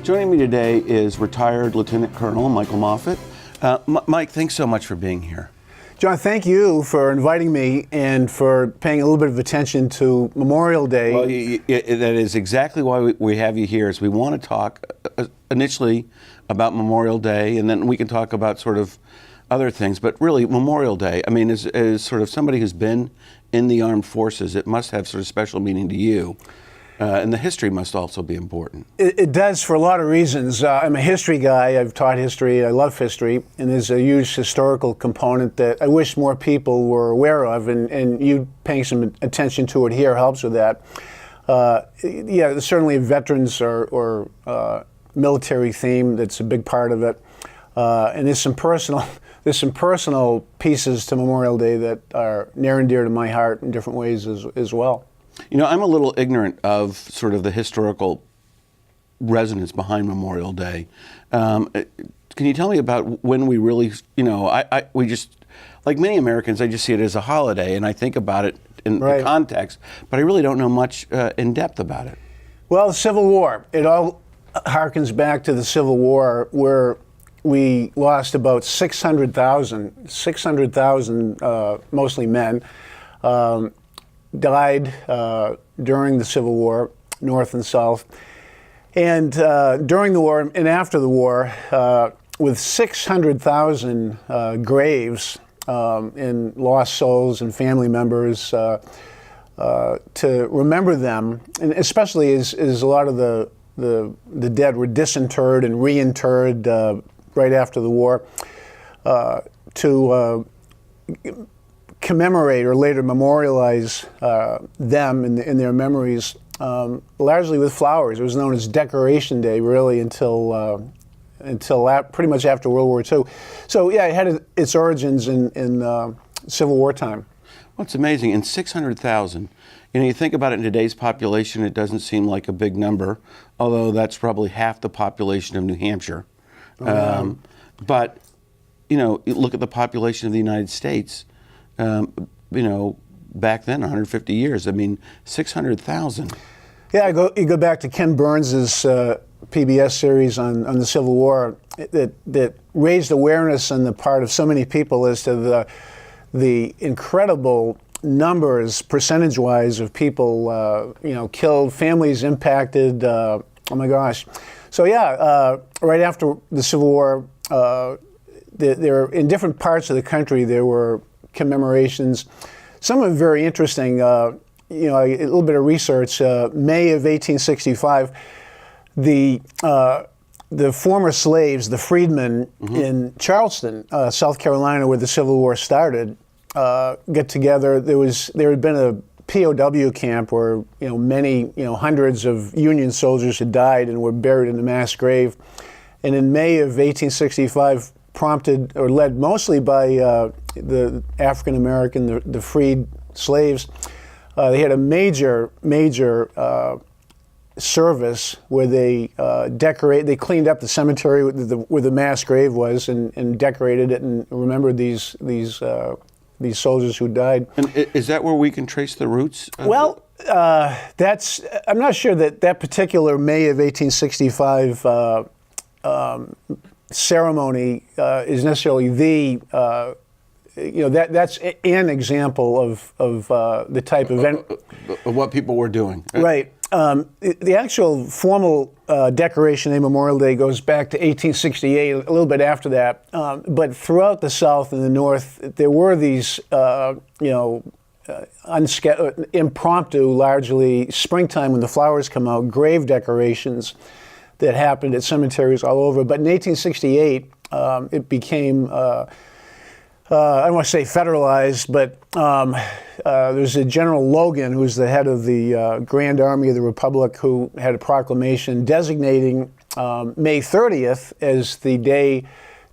Joining me today is retired Lieutenant Colonel Michael Moffett. Mike, thanks so much for being here. John, thank you for inviting me and for paying a little bit of attention to Memorial Day. Well, that is exactly why we have you here, is we want to talk initially about Memorial Day, and then we can talk about sort of other things, but really Memorial Day, I mean, as sort of somebody who's been in the armed forces, it must have sort of special meaning to you. And the history must also be important. It does for a lot of reasons. I'm a history guy. I've taught history. I love history. And there's a huge historical component that I wish more people were aware of. And you paying some attention to it here helps with that. Yeah, certainly veterans or military theme. That's a big part of it. And there's some personal pieces to Memorial Day that are near and dear to my heart in different ways as well. You know, I'm a little ignorant of sort of the historical resonance behind Memorial Day. Can you tell me about when we really, you know, we just, like many Americans, I just see it as a holiday and I think about it in the context, but I really don't know much in depth about it. Well, the Civil War, it all harkens back to the Civil War, where we lost about 600,000, mostly men, died during the Civil War, North and South. And during the war and after the war, with 600,000 graves and lost souls and family members, to remember them, and especially as a lot of the dead were disinterred and reinterred right after the war, to commemorate or later memorialize them in their memories, largely with flowers. It was known as Decoration Day, really, until pretty much after World War II. So yeah, it had its origins in Civil War time. Well, it's amazing. In 600,000, you know, you think about it in today's population, it doesn't seem like a big number, although that's probably half the population of New Hampshire. But, you know, you look at the population of the United States, you know, back then, 150 years, I mean, 600,000. Yeah, you go back to Ken Burns's PBS series on the Civil War that raised awareness on the part of so many people as to the incredible numbers, percentage-wise, of people, you know, killed, families impacted. Oh my gosh! So yeah, right after the Civil War, there in different parts of the country there were commemorations. Some of them very interesting. You know, a little bit of research. May of 1865, the former slaves, the freedmen in Charleston, South Carolina, where the Civil War started, get together. There had been a POW camp where, you know, many, you know, hundreds of Union soldiers had died and were buried in a mass grave. And in May of 1865, prompted or led mostly by the African American, the freed slaves, they had a major service where they they cleaned up the cemetery where the mass grave was and decorated it and remembered these soldiers who died. And is that where we can trace the roots? Well, I'm not sure that particular May of 1865 ceremony is necessarily the, you know, that's an example of the type of event. Of what people were doing. Right. The actual formal decoration of Memorial Day goes back to 1868, a little bit after that. But throughout the South and the North, there were these, you know, impromptu, largely springtime when the flowers come out, grave decorations that happened at cemeteries all over. But in 1868, it became, I don't want to say federalized, but there's a General Logan, who's the head of the Grand Army of the Republic, who had a proclamation designating May 30th as the day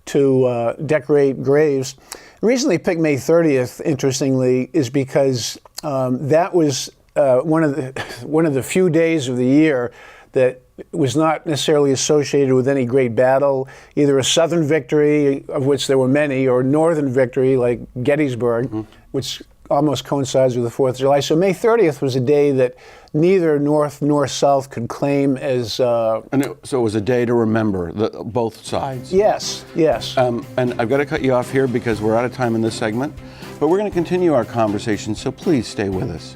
to decorate graves. The reason they picked May 30th, interestingly, is because that was one of the few days of the year that was not necessarily associated with any great battle, either a Southern victory, of which there were many, or Northern victory like Gettysburg, which almost coincides with the 4th of July. So May 30th was a day that neither North nor South could claim as... So it was a day to remember both sides. Yes, yes. And I've got to cut you off here because we're out of time in this segment. But we're going to continue our conversation, so please stay with us.